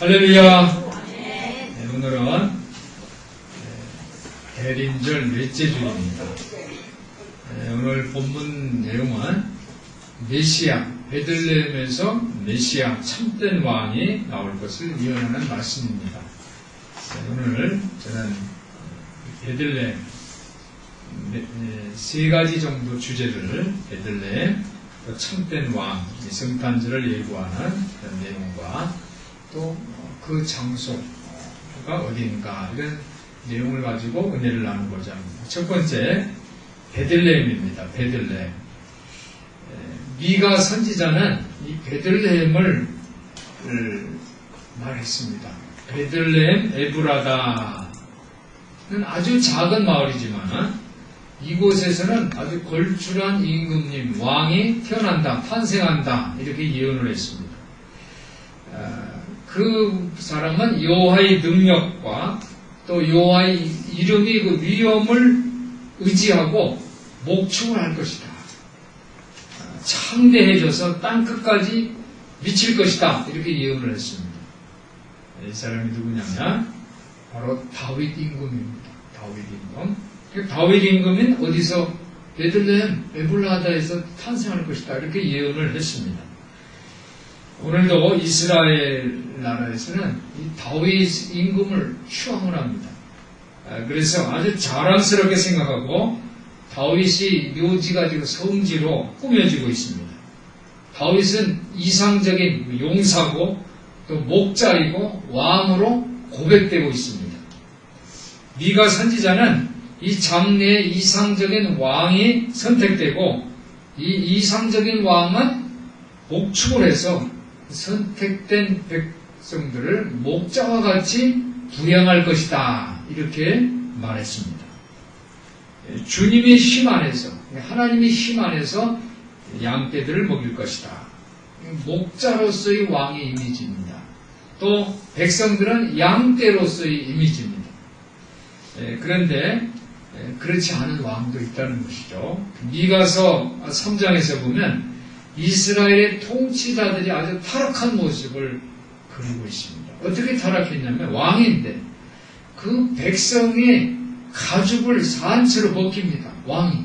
할렐루야. 네, 오늘은 대림절 넷째 주일입니다. 오늘 본문 내용은 메시아, 베들레헴에서 메시아 참된 왕이 나올 것을 예언하는 말씀입니다. 오늘 저는 베들레헴 세 가지 정도 주제를 베들레헴, 또 참된 왕, 성탄절을 예고하는 그런 내용과 또 그 장소가 어딘가 이런 내용을 가지고 은혜를 나누고자 합니다. 첫 번째 베들레헴입니다. 베들레헴. 미가 선지자는 이 베들레헴을 말했습니다. 베들레헴 에브라다는 아주 작은 마을이지만 이곳에서는 아주 걸출한 임금님 왕이 태어난다, 탄생한다 이렇게 예언을 했습니다. 그 사람은 여호와의 능력과 또 여호와의 이름이 그 위엄을 의지하고 목축을 할 것이다. 창대해져서 땅끝까지 미칠 것이다. 이렇게 예언을 했습니다. 이 사람이 누구냐면 바로 다윗 임금입니다. 다윗 임금. 다윗 임금은 어디서 베들레헴 에브라다에서 탄생할 것이다. 이렇게 예언을 했습니다. 오늘도 이스라엘 나라에서는 이 다윗 임금을 추앙을 합니다. 그래서 아주 자랑스럽게 생각하고 다윗이 묘지가 지금 성지로 꾸며지고 있습니다. 다윗은 이상적인 용사고 또 목자이고 왕으로 고백되고 있습니다. 미가 선지자는 이 장래의 이상적인 왕이 선택되고 이 이상적인 왕은 목축을 해서 선택된 백성들을 목자와 같이 부양할 것이다. 이렇게 말했습니다. 주님의 힘 안에서, 하나님의 힘 안에서 양떼들을 먹일 것이다. 목자로서의 왕의 이미지입니다. 또 백성들은 양떼로서의 이미지입니다. 그런데 그렇지 않은 왕도 있다는 것이죠. 미가서 3장에서 보면 이스라엘의 통치자들이 아주 타락한 모습을 그리고 있습니다. 어떻게 타락했냐면 왕인데 그 백성의 가죽을 산채로 벗깁니다. 왕이.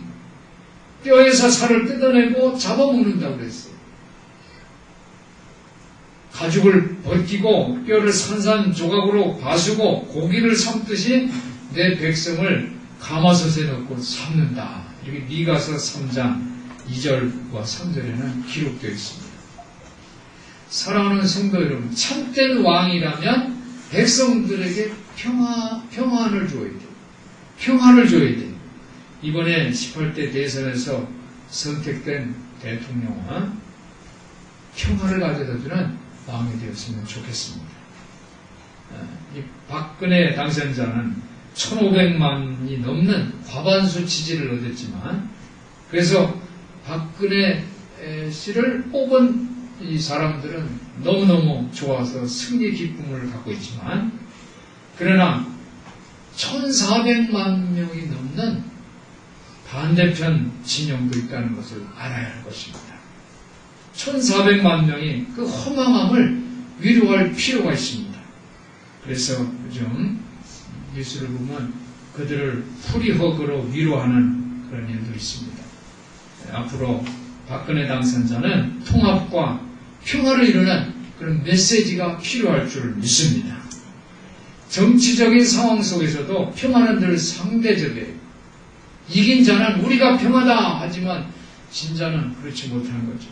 뼈에서 살을 뜯어내고 잡아먹는다고 그랬어요. 가죽을 벗기고 뼈를 산산조각으로 봐주고 고기를 삶듯이 내 백성을 가마솥에 넣고 삶는다. 이렇게 미가서 3장 2절과 3절에는 기록되어 있습니다. 사랑하는 성도 여러분, 참된 왕이라면 백성들에게 평안을 줘야 돼요. 평안을 줘야 돼요. 이번에 18대 대선에서 선택된 대통령은 평안을 가져다주는 왕이 되었으면 좋겠습니다. 이 박근혜 당선자는 1,500만이 넘는 과반수 지지를 얻었지만 그래서 박근혜 씨를 뽑은 이 사람들은 너무너무 좋아서 승리 기쁨을 갖고 있지만 그러나 1,400만 명이 넘는 반대편 진영도 있다는 것을 알아야 할 것입니다. 1,400만 명이 그 허망함을 위로할 필요가 있습니다. 그래서 요즘 뉴스를 보면 그들을 프리허그로 위로하는 그런 일도 있습니다. 앞으로 박근혜 당선자는 통합과 평화를 이루는 그런 메시지가 필요할 줄 믿습니다. 정치적인 상황 속에서도 평화는 늘 상대적이에요. 이긴 자는 우리가 평화다 하지만 진자는 그렇지 못하는 거죠.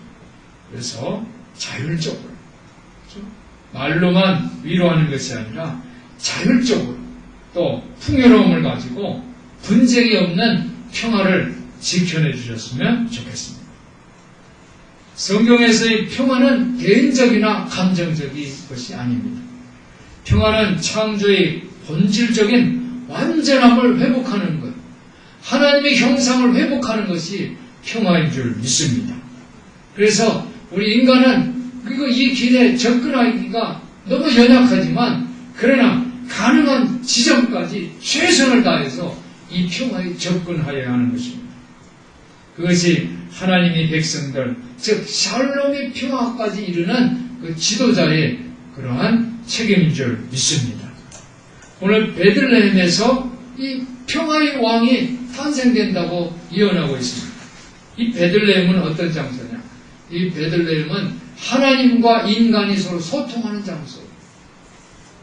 그래서 자율적으로 그렇죠? 말로만 위로하는 것이 아니라 자율적으로 또 풍요로움을 가지고 분쟁이 없는 평화를 지켜내 주셨으면 좋겠습니다. 성경에서의 평화는 개인적이나 감정적인 것이 아닙니다. 평화는 창조의 본질적인 완전함을 회복하는 것, 하나님의 형상을 회복하는 것이 평화인 줄 믿습니다. 그래서 우리 인간은 이 길에 접근하기가 너무 연약하지만 그러나 가능한 지점까지 최선을 다해서 이 평화에 접근하여야 하는 것입니다. 그것이 하나님의 백성들, 즉 샬롬의 평화까지 이르는 그 지도자의 그러한 책임인 줄 믿습니다. 오늘 베들레헴에서 이 평화의 왕이 탄생된다고 예언하고 있습니다. 이 베들레헴은 어떤 장소냐? 이 베들레헴은 하나님과 인간이 서로 소통하는 장소.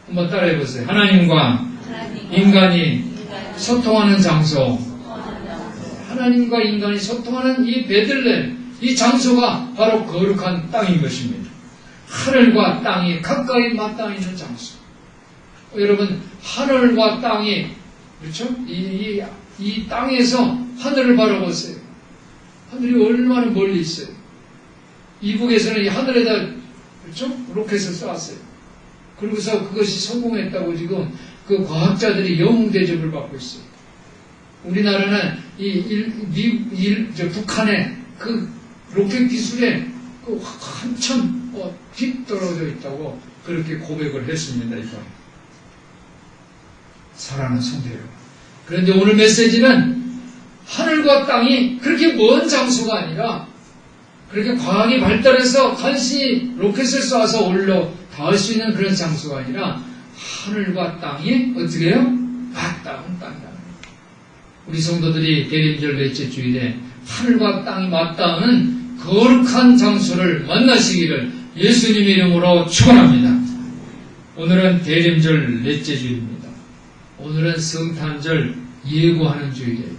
한번 따라해 보세요. 하나님과 인간이 소통하는 장소. 하나님과 인간이 소통하는 이 베들레헴, 이 장소가 바로 거룩한 땅인 것입니다. 하늘과 땅이 가까이 맞닿아 있는 장소. 여러분, 하늘과 땅이, 그렇죠? 이 땅에서 하늘을 바라보세요. 하늘이 얼마나 멀리 있어요. 이북에서는 이 하늘에다, 그렇죠? 로켓을 쏘았어요. 그러고서 그것이 성공했다고 지금 그 과학자들이 영웅 대접을 받고 있어요. 우리나라는 북한의 그 로켓 기술에 그 한참 뒤떨어져 있다고 그렇게 고백을 했습니다. 이거. 사랑하는 성도 여러분. 그런데 오늘 메시지는 하늘과 땅이 그렇게 먼 장소가 아니라 그렇게 과학이 발달해서 간신히 로켓을 쏴서 올려 닿을 수 있는 그런 장소가 아니라 하늘과 땅이 어떻게 해요? 맞닿은 땅이다. 우리 성도들이 대림절 넷째 주일에 하늘과 땅이 맞닿은 거룩한 장소를 만나시기를 예수님의 이름으로 축원합니다. 오늘은 대림절 넷째 주일입니다. 오늘은 성탄절 예고하는 주일이에요.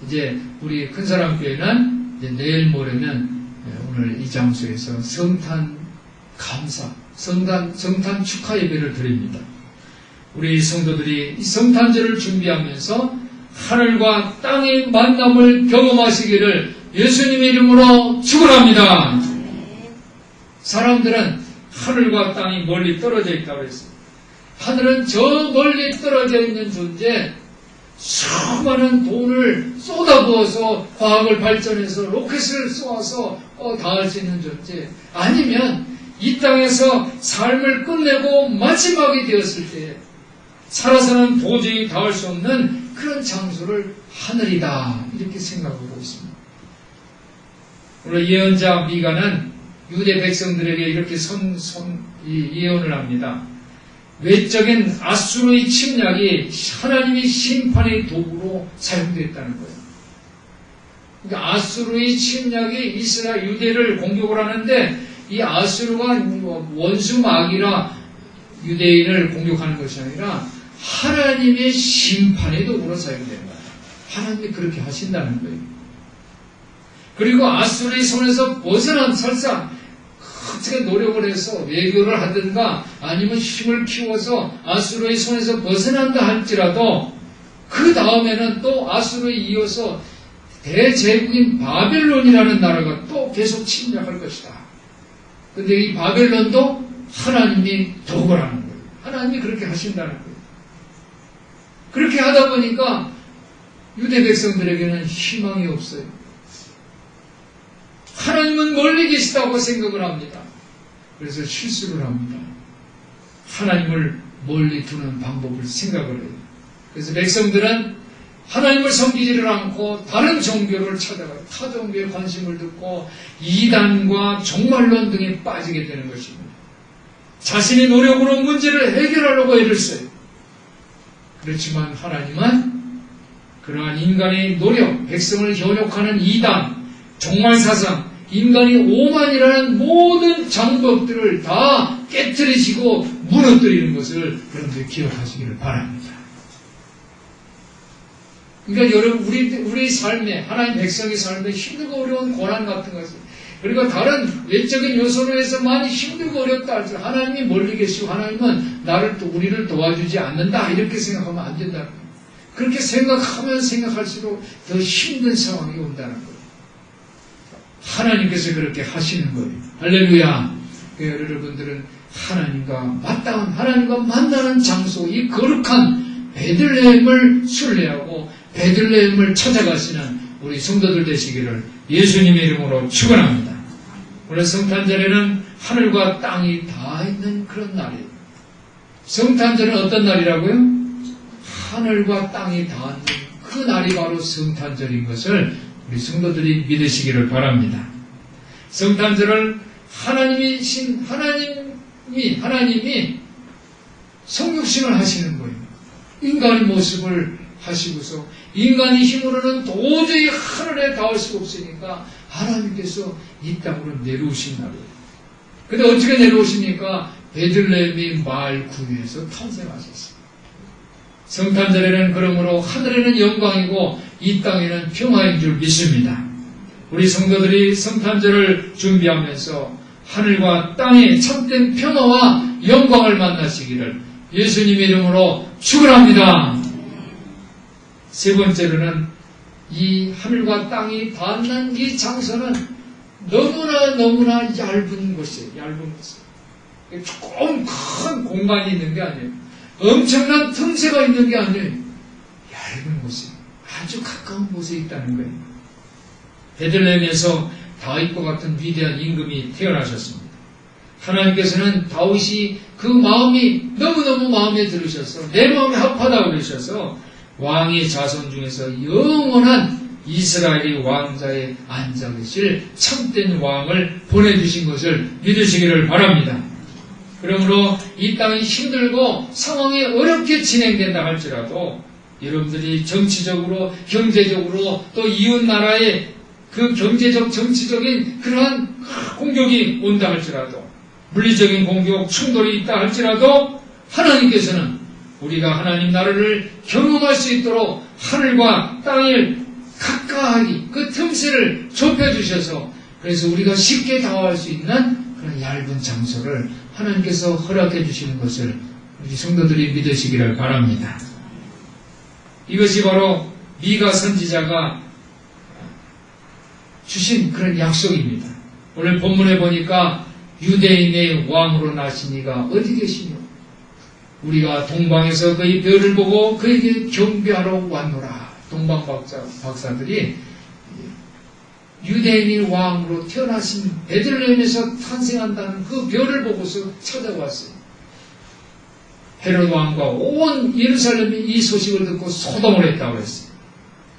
이제 우리 큰사람교회는 이제 내일 모레면 오늘 이 장소에서 성탄 감사, 성탄 축하 예배를 드립니다. 우리 성도들이 이 성탄절을 준비하면서 하늘과 땅의 만남을 경험하시기를 예수님의 이름으로 축원합니다. 사람들은 하늘과 땅이 멀리 떨어져 있다고 했어요. 하늘은 저 멀리 떨어져 있는 존재, 수많은 돈을 쏟아부어서 과학을 발전해서 로켓을 쏘아서 닿을 수 있는 존재, 아니면 이 땅에서 삶을 끝내고 마지막이 되었을 때 살아서는 도저히 닿을 수 없는 그런 장소를 하늘이다, 이렇게 생각하고 있습니다. 오늘 예언자 미가는 유대 백성들에게 이렇게 예언을 합니다. 외적인 아수르의 침략이 하나님의 심판의 도구로 사용됐다는 거예요. 그러니까 아수르의 침략이 이스라엘 유대를 공격을 하는데 이 아수르가 원수 마귀라 유대인을 공격하는 것이 아니라 하나님의 심판의 도구로 사용된다. 하나님이 그렇게 하신다는 거예요. 그리고 아수르의 손에서 벗어난 설사 어떻게 노력을 해서 외교를 하든가 아니면 힘을 키워서 아수르의 손에서 벗어난다 할지라도 그 다음에는 또 아수르에 이어서 대제국인 바벨론이라는 나라가 또 계속 침략할 것이다. 그런데 이 바벨론도 하나님이 도구라는 거예요. 하나님이 그렇게 하신다는 거예요. 그렇게 하다 보니까 유대 백성들에게는 희망이 없어요. 하나님은 멀리 계시다고 생각을 합니다. 그래서 실수를 합니다. 하나님을 멀리 두는 방법을 생각을 해요. 그래서 백성들은 하나님을 섬기지를 않고 다른 종교를 찾아가요. 타 종교에 관심을 듣고 이단과 종말론 등에 빠지게 되는 것입니다. 자신의 노력으로 문제를 해결하려고 애를 써요. 그렇지만 하나님은 그러한 인간의 노력, 백성을 현혹하는 이단, 종말사상, 인간이 오만이라는 모든 장법들을 다 깨뜨리시고 무너뜨리는 것을 여러분들이 기억하시기를 바랍니다. 그러니까 여러분, 우리 삶에, 하나님 백성의 삶에 힘들고 어려운 고난 같은 것을, 그리고 다른 외적인 요소로 해서 많이 힘들고 어렵다 할지 하나님이 멀리 계시고 하나님은 우리를 도와주지 않는다, 이렇게 생각하면 안 된다는 거예요. 그렇게 생각하면 생각할수록 더 힘든 상황이 온다는 거예요. 하나님께서 그렇게 하시는 거예요. 할렐루야. 여러분들은 하나님과 마땅한, 하나님과 만나는 장소, 이 거룩한 베들레헴을 순례하고 베들레헴을 찾아가시는 우리 성도들 되시기를 예수님의 이름으로 축원합니다. 오늘 성탄절에는 하늘과 땅이 다 있는 그런 날이에요. 성탄절은 어떤 날이라고요? 하늘과 땅이 닿는 그 날이 바로 성탄절인 것을 우리 성도들이 믿으시기를 바랍니다. 성탄절을 하나님이 성육신을 하시는 거예요. 인간의 모습을 하시고서 인간의 힘으로는 도저히 하늘에 닿을 수가 없으니까 하나님께서 이 땅으로 내려오신다고요. 근데 어떻게 내려오십니까? 베들레헴의 마을 구유에서 탄생하셨어요. 성탄절에는 그러므로 하늘에는 영광이고 이 땅에는 평화인 줄 믿습니다. 우리 성도들이 성탄절을 준비하면서 하늘과 땅의 참된 평화와 영광을 만나시기를 예수님의 이름으로 축원합니다. 세 번째로는 이 하늘과 땅이 닿는 이 장소는 너무나 얇은 곳이에요. 얇은 곳이에요. 조금 큰 공간이 있는 게 아니에요. 엄청난 틈새가 있는 게 아니에요. 얇은 곳이에요. 아주 가까운 곳에 있다는 거예요. 베들레헴에서 다윗과 같은 위대한 임금이 태어나셨습니다. 하나님께서는 다윗이 그 마음이 너무너무 마음에 들으셔서 내 마음에 합하다고 그러셔서 왕의 자손 중에서 영원한 이스라엘의 왕자에 앉아 계실 참된 왕을 보내주신 것을 믿으시기를 바랍니다. 그러므로 이 땅이 힘들고 상황이 어렵게 진행된다 할지라도 여러분들이 정치적으로 경제적으로 또 이웃 나라의 그 경제적 정치적인 그러한 공격이 온다 할지라도 물리적인 공격 충돌이 있다 할지라도 하나님께서는 우리가 하나님 나라를 경험할 수 있도록 하늘과 땅을 가까이 그 틈새를 좁혀주셔서 그래서 우리가 쉽게 다가갈 수 있는 그런 얇은 장소를 하나님께서 허락해 주시는 것을 우리 성도들이 믿으시기를 바랍니다. 이것이 바로 미가 선지자가 주신 그런 약속입니다. 오늘 본문에 보니까 유대인의 왕으로 나신 이가 어디 계시며 우리가 동방에서 그의 별을 보고 그에게 경배하러 왔노라. 동방 박사들이 유대인의 왕으로 태어나신 베들레헴에서 탄생한다는 그 별을 보고서 찾아왔어요. 헤롯 왕과 온 예루살렘이 이 소식을 듣고 소동을 했다고 했어요.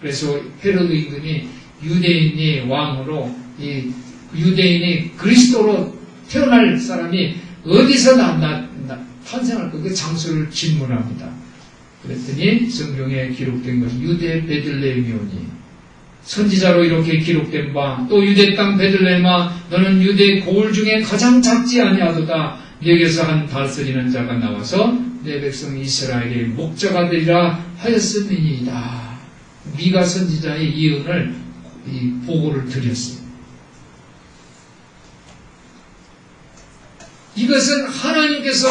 그래서 헤롯 임금이 유대인의 왕으로 이 유대인의 그리스도로 태어날 사람이 어디서 탄생할 그 장소를 질문합니다. 그랬더니 성경에 기록된 것이 유대 베들레헴이오니 선지자로 이렇게 기록된 바 또 유대 땅 베들레헴아 너는 유대 고을 중에 가장 작지 아니하도다. 여기서 한 다스리는 자가 나와서 내 백성 이스라엘의 목자가 되리라 하였음이니이다. 미가 선지자의 예언을 보고를 드렸어요. 이것은 하나님께서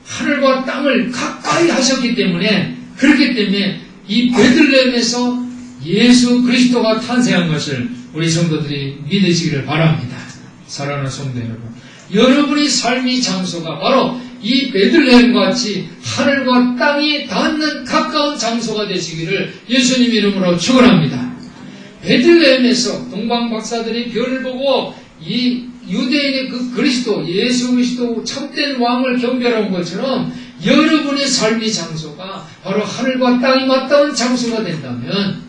하늘과 땅을 가까이 하셨기 때문에 그렇기 때문에 이 베들레헴에서 예수 그리스도가 탄생한 것을 우리 성도들이 믿으시기를 바랍니다. 사랑하는 성도 여러분, 여러분의 삶의 장소가 바로 이 베들레헴 같이 하늘과 땅이 닿는 가까운 장소가 되시기를 예수님 이름으로 축원합니다. 베들레헴에서 동방 박사들이 별을 보고 이 유대인의 그 그리스도, 예수 그리스도 참된 왕을 경배하는 것처럼 여러분의 삶의 장소가 바로 하늘과 땅이 맞닿은 장소가 된다면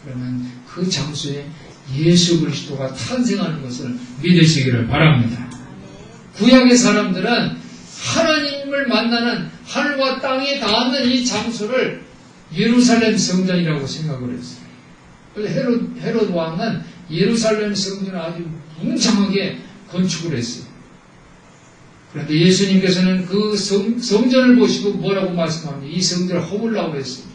그러면 그 장소에 예수 그리스도가 탄생하는 것을 믿으시기를 바랍니다. 구약의 사람들은 하나님을 만나는 하늘과 땅이 닿는 이 장소를 예루살렘 성전이라고 생각을 했어요. 그래서 헤롯 왕은 예루살렘 성전을 아주 웅장하게 건축을 했어요. 그런데 예수님께서는 그 성전을 보시고 뭐라고 말씀합니까? 이 성전을 허물라고 했어요.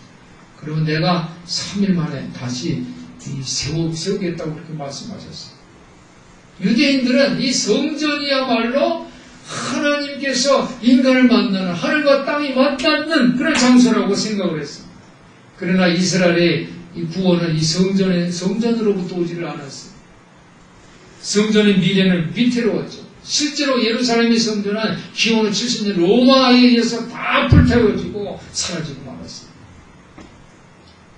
그러면 내가 3일 만에 다시 세우겠다고 그렇게 말씀하셨어요. 유대인들은 이 성전이야말로 하나님께서 인간을 만나는 하늘과 땅이 맞닿는 그런 장소라고 생각을 했어요. 그러나 이스라엘의 이 구원은 이 성전으로부터 오지를 않았어요. 성전의 미래는 위태로웠죠. 실제로 예루살렘의 성전은 기원후 70년 로마에 의해서 다 불태워지고 사라지고 말았어요.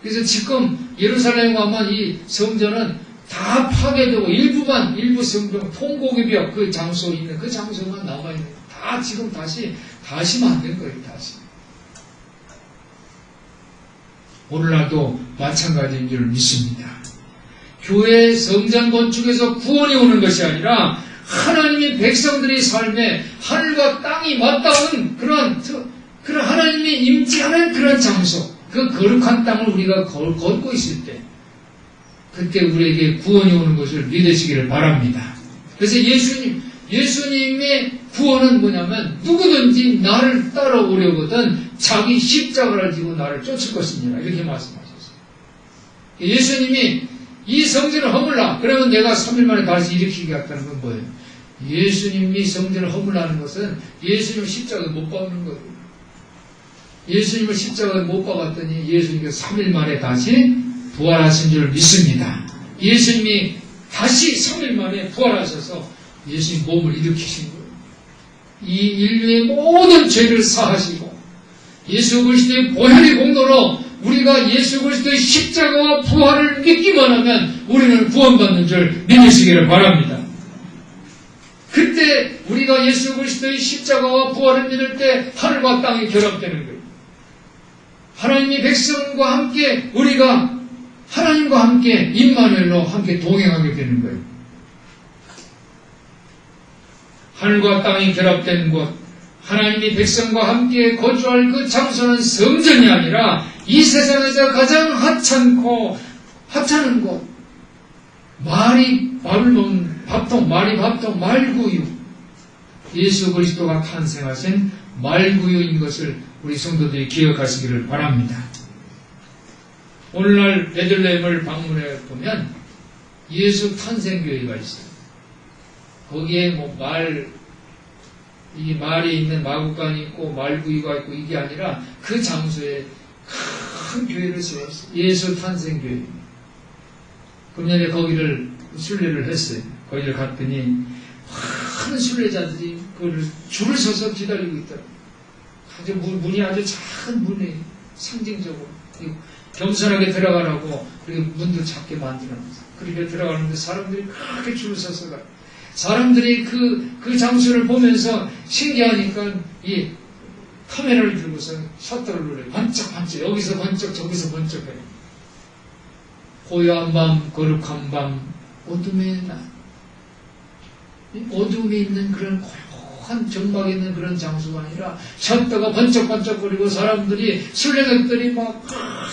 그래서 지금 예루살렘에 가면 이 성전은 다 파괴되고 일부 성전 통곡의벽 그 장소에 있는 그 장소만 남아있는 다 지금 다시 만든 거예요. 다시. 오늘날도 마찬가지인 줄 믿습니다. 교회 성전 건축에서 구원이 오는 것이 아니라 하나님의 백성들의 삶에 하늘과 땅이 맞닿은 그런 하나님이 임재하는 그런 장소, 그 거룩한 땅을 우리가 걷고 있을 때, 그때 우리에게 구원이 오는 것을 믿으시기를 바랍니다. 그래서 예수님의 구원은 뭐냐면 누구든지 나를 따라오려거든 자기 십자가를 지고 나를 쫓을 것이니라 이렇게 말씀하셨어요. 예수님이 이 성전을 허물라 그러면 내가 3일 만에 다시 일으키겠다는 건 뭐예요? 예수님이 성전을 허물라는 것은 예수님을 십자가에 못 박는 거예요. 예수님을 십자가에 못 박았더니 예수님께서 3일 만에 다시 부활하신 줄 믿습니다. 예수님이 다시 3일 만에 부활하셔서 예수님 몸을 일으키신 거예요. 이 인류의 모든 죄를 사하시고 예수 그리스도의 보혈의 공로로 우리가 예수 그리스도의 십자가와 부활을 믿기만 하면 우리는 구원받는 줄 믿으시기를 바랍니다. 그때 우리가 예수 그리스도의 십자가와 부활을 믿을 때 하늘과 땅이 결합되는 거예요. 하나님의 백성과 함께 우리가 하나님과 함께 임마누엘로 함께 동행하게 되는 거예요. 하늘과 땅이 결합된 곳, 하나님의 백성과 함께 거주할 그 장소는 성전이 아니라 이 세상에서 가장 하찮은 곳, 말이 밥을 먹는 밥통, 말이 밥통, 말구유. 예수 그리스도가 탄생하신 말구유인 것을 우리 성도들이 기억하시기를 바랍니다. 오늘날 베들레헴을 방문해 보면 예수 탄생교회가 있어요. 거기에 이 말이 있는 마구간이 있고 말구유가 있고 이게 아니라 그 장소에 큰 교회를 세웠어요. 예수 탄생교회. 금년에 거기를 순례를 했어요. 거기를 갔더니 많은 순례자들이 그걸 줄을 서서 기다리고 있더라고요. 아주 문이 아주 작은 문이 상징적으로 겸손하게 들어가라고 그리고 문도 작게 만들어놨어요. 그렇게 들어가는데 사람들이 그렇게 줄을 서서 가요. 사람들이 그 장소를 보면서 신기하니까 이 카메라를 들고서 셔터를 눌러요. 반짝반짝 여기서 번쩍 저기서 번쩍해요. 고요한 밤 거룩한 밤 어둠의 날 어둠이 있는 그런 고요한 정막이 있는 그런 장소가 아니라 셔터가 번쩍번쩍거리고 사람들이 순례객들이 막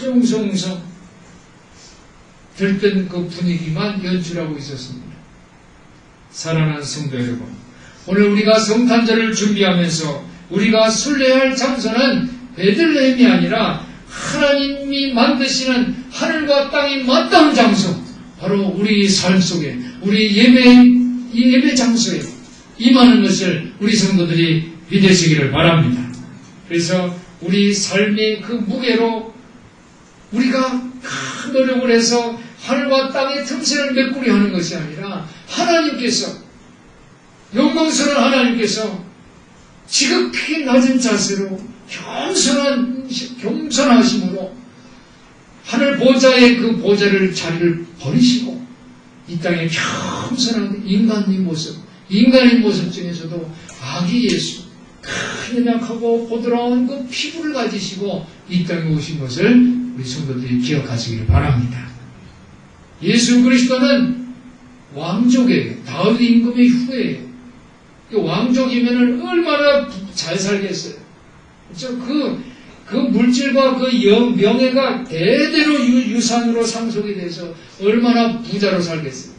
웅성웅성 들뜬 그 분위기만 연출하고 있었습니다. 사랑하는 성도 여러분, 오늘 우리가 성탄절을 준비하면서 우리가 순례할 장소는 베들레헴이 아니라 하나님이 만드시는 하늘과 땅이 맞닿은 장소, 바로 우리 삶 속에 우리 예배 장소에 임하는 것을 우리 성도들이 믿으시기를 바랍니다. 그래서 우리 삶의 그 무게로 우리가 큰 노력을 해서 하늘과 땅의 틈새를 메꾸려 하는 것이 아니라 하나님께서 영광스러운 하나님께서 지극히 낮은 자세로 겸손하심으로 하늘 보좌의 그 보좌를 자리를 버리시고 이 땅에 겸손한 인간의 모습 중에서도 아기 예수 큰 연약하고 보드라운 그 피부를 가지시고 이 땅에 오신 것을 우리 성도들이 기억하시기를 바랍니다. 예수 그리스도는 왕족이에요. 다윗 임금의 후예예요. 왕족이면 얼마나 잘 살겠어요. 그렇죠? 그 물질과 그 명예가 대대로 유산으로 상속이 돼서 얼마나 부자로 살겠어요.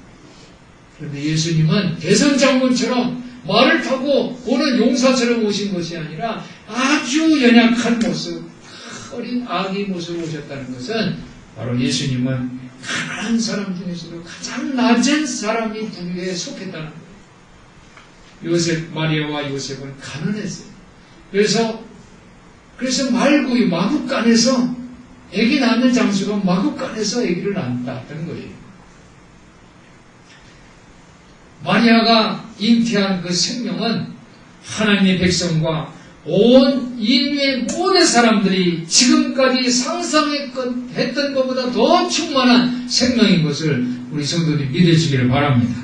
그런데 예수님은 대선장군처럼 말을 타고 오는 용사처럼 오신 것이 아니라 아주 연약한 모습, 어린 아기 모습으로 오셨다는 것은 바로 예수님은 가난한 사람 중에서도 가장 낮은 사람이 부류에 속했다는 거예요. 마리아와 요셉은 가난했어요. 그래서 말구유, 마구간에서 아기 낳는 장소가 마구간에서 아기를 낳았다는 거예요. 마리아가 잉태한 그 생명은 하나님의 백성과 온 인류의 모든 사람들이 지금까지 상상했던 것보다 더 충만한 생명인 것을 우리 성도들이 믿으시기를 바랍니다.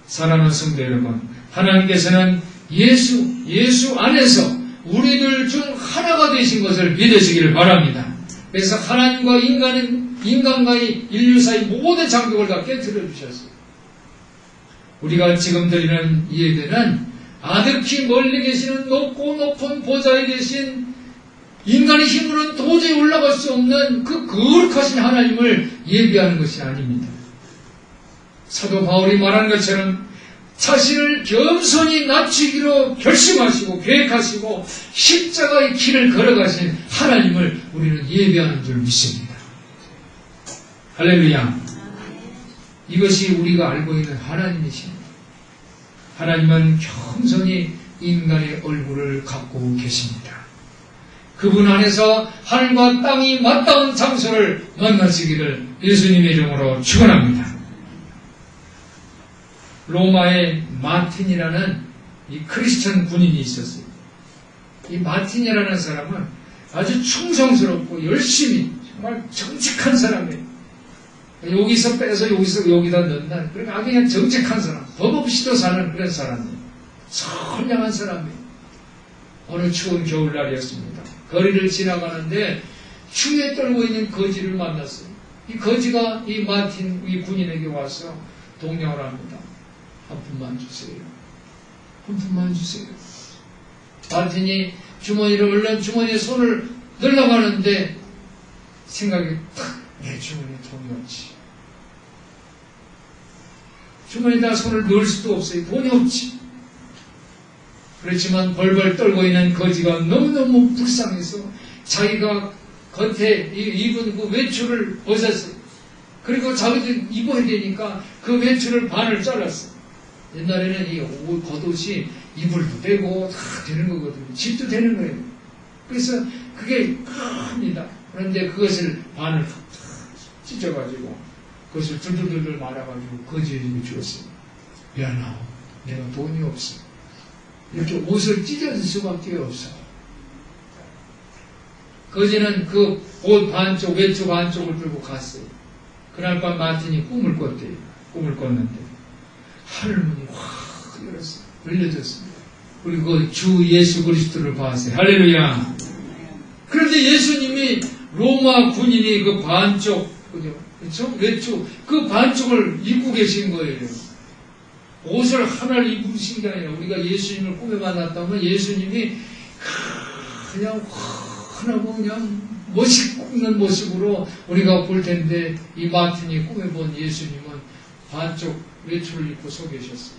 사랑하는 성도 여러분, 하나님께서는 예수 안에서 우리들 중 하나가 되신 것을 믿으시기를 바랍니다. 그래서 하나님과 인간과의 인류 사이 모든 장벽을 다 깨뜨려 주셨어요. 우리가 지금 드리는 이 예배는 아득히 멀리 계시는 높고 높은 보좌에 계신 인간의 힘으로는 도저히 올라갈 수 없는 그 거룩하신 하나님을 예비하는 것이 아닙니다. 사도 바울이 말한 것처럼 자신을 겸손히 낮추기로 결심하시고 계획하시고 십자가의 길을 걸어가신 하나님을 우리는 예비하는 줄 믿습니다. 할렐루야. 이것이 우리가 알고 있는 하나님이십니다. 하나님은 겸손히 인간의 얼굴을 갖고 계십니다. 그분 안에서 하늘과 땅이 맞닿은 장소를 만나시기를 예수님의 이름으로 축원합니다. 로마에 마틴이라는 이 크리스천 군인이 있었어요. 이 마틴이라는 사람은 아주 충성스럽고 열심히 정말 정직한 사람이에요. 여기서 빼서 여기다 넣는다. 그러니까 아주 그냥 정직한 사람, 법 없이도 사는 그런 사람이에요. 선량한 사람이에요. 어느 추운 겨울날이었습니다. 거리를 지나가는데 추위에 떨고 있는 거지를 만났어요. 이 거지가 이 마틴 이 군인에게 와서 동냥을 합니다. 한 푼만 주세요. 한 푼만 주세요. 마틴이 얼른 주머니에 손을 넣으려가는데 생각이 탁, 내 주머니에 돈이 없지. 주머니에다 손을 넣을 수도 없어요. 돈이 없지. 그렇지만 벌벌 떨고 있는 거지가 너무너무 불쌍해서 자기가 겉에 입은 그 외출을 벗었어요. 그리고 자기도 입어야 되니까 그 외출을 반을 잘랐어요. 옛날에는 이 겉옷이 이불도 되고 다 되는 거거든요. 집도 되는 거예요. 그래서 그게 큽니다. 그런데 그것을 반을 찢어가지고 그것을 둘둘둘 말아가지고 거지에게 주었어요. 미안하오. 내가 돈이 없어. 이렇게 옷을 찢어질 수밖에 없어. 거지는 그 옷 반쪽, 외쪽 반쪽을 들고 갔어요. 그날 밤 마틴이 꿈을 꿨대요. 꿈을 꿨는데 하늘문이 확 열었어요. 열려졌습니다. 그리고 주 예수 그리스도를 봤어요. 할렐루야. 그런데 예수님이 로마 군인이 그 반쪽, 그죠? 외쪽, 그 반쪽을 입고 계신 거예요. 옷을 하나를 입으신 게 아니라 우리가 예수님을 꿈에 만났다면 예수님이 그냥 환하고 그냥 멋있는 모습으로 우리가 볼 텐데 이 마틴이 꿈에 본 예수님은 반쪽 외출을 입고 서 계셨어요.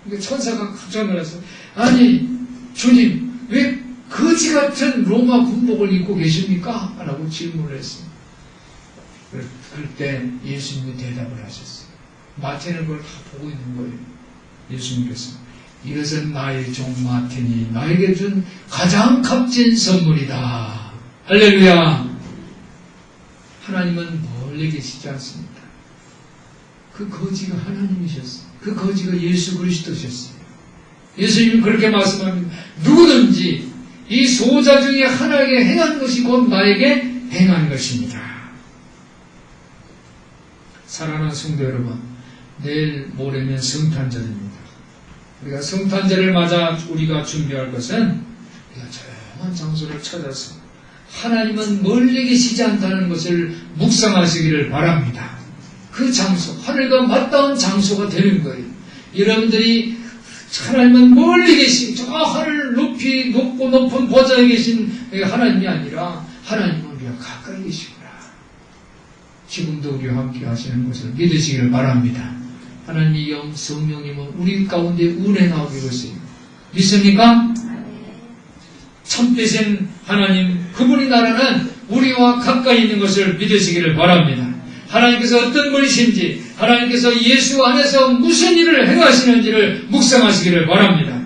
그러니까 천사가 깜짝 놀라서 아니 주님 왜 거지 같은 로마 군복을 입고 계십니까? 라고 질문을 했어요. 그럴 때 예수님이 대답을 하셨어요. 마틴은 그걸 다 보고 있는 거예요. 예수님께서 이것은 나의 종 마틴이 나에게 준 가장 값진 선물이다. 할렐루야. 하나님은 멀리 계시지 않습니다. 그 거지가 하나님이셨어요. 그 거지가 예수 그리스도셨어요. 예수님은 그렇게 말씀합니다. 누구든지 이 소자 중에 하나에게 행한 것이 곧 나에게 행한 것입니다. 사랑하는 성도 여러분, 내일 모레면 성탄절입니다. 우리가 성탄절을 맞아 우리가 준비할 것은 우리가 조용한 장소를 찾아서 하나님은 멀리 계시지 않다는 것을 묵상하시기를 바랍니다. 그 장소, 하늘과 맞닿은 장소가 되는 거예요. 여러분들이 하나님은 멀리 계신 저 하늘 높이 높고 높은 보좌에 계신 하나님이 아니라 하나님은 우리가 가까이 계시구나. 지금도 우리와 함께 하시는 것을 믿으시기를 바랍니다. 하나님의 영 성령님은 우리 가운데 운행하고 계세요. 믿습니까? 참되신 하나님, 그분이 나라는 우리와 가까이 있는 것을 믿으시기를 바랍니다. 하나님께서 어떤 분이신지, 하나님께서 예수 안에서 무슨 일을 행하시는지를 묵상하시기를 바랍니다.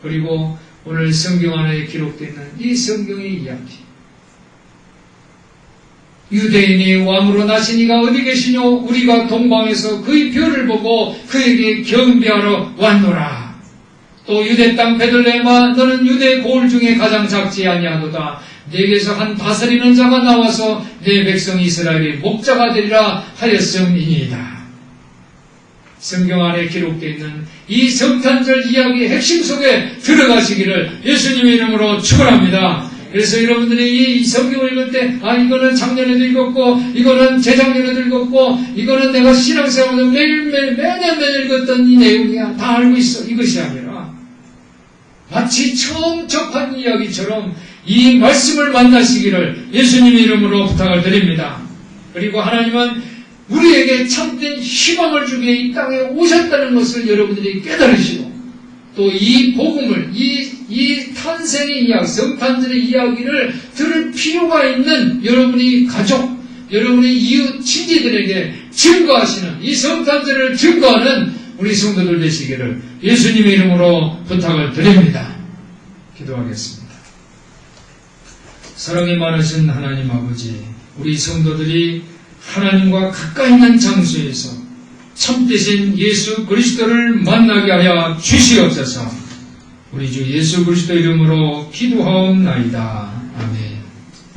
그리고 오늘 성경 안에 기록되어 있는 이 성경의 이야기, 유대인이 왕으로 나신 이가 어디 계시뇨? 우리가 동방에서 그의 별을 보고 그에게 경배하러 왔노라. 또 유대 땅 베들레헴아, 너는 유대 고을 중에 가장 작지 아니하도다. 네게서 한 다스리는 자가 나와서 내 백성 이스라엘의 목자가 되리라 하였음이니이다. 성경 안에 기록되어 있는 이 성탄절 이야기의 핵심 속에 들어가시기를 예수님의 이름으로 축원합니다. 그래서 여러분들이 이 성경을 읽을 때, 이거는 작년에도 읽었고, 이거는 재작년에도 읽었고, 이거는 내가 신앙생활에서 매년 읽었던 이 내용이야. 다 알고 있어. 이것이 아니라, 마치 처음 접한 이야기처럼 이 말씀을 만나시기를 예수님의 이름으로 부탁을 드립니다. 그리고 하나님은 우리에게 참된 희망을 주기 위해 이 땅에 오셨다는 것을 여러분들이 깨달으시고 또 이 복음을, 이 탄생의 이야기, 성탄절의 이야기를 들을 필요가 있는 여러분의 가족, 여러분의 이웃, 친지들에게 증거하시는, 이 성탄절을 증거하는 우리 성도들 되시기를 예수님의 이름으로 부탁을 드립니다. 기도하겠습니다. 사랑이 많으신 하나님 아버지, 우리 성도들이 하나님과 가까이 있는 장소에서 참되신 예수 그리스도를 만나게 하여 주시옵소서. 우리 주 예수 그리스도 이름으로 기도하옵나이다.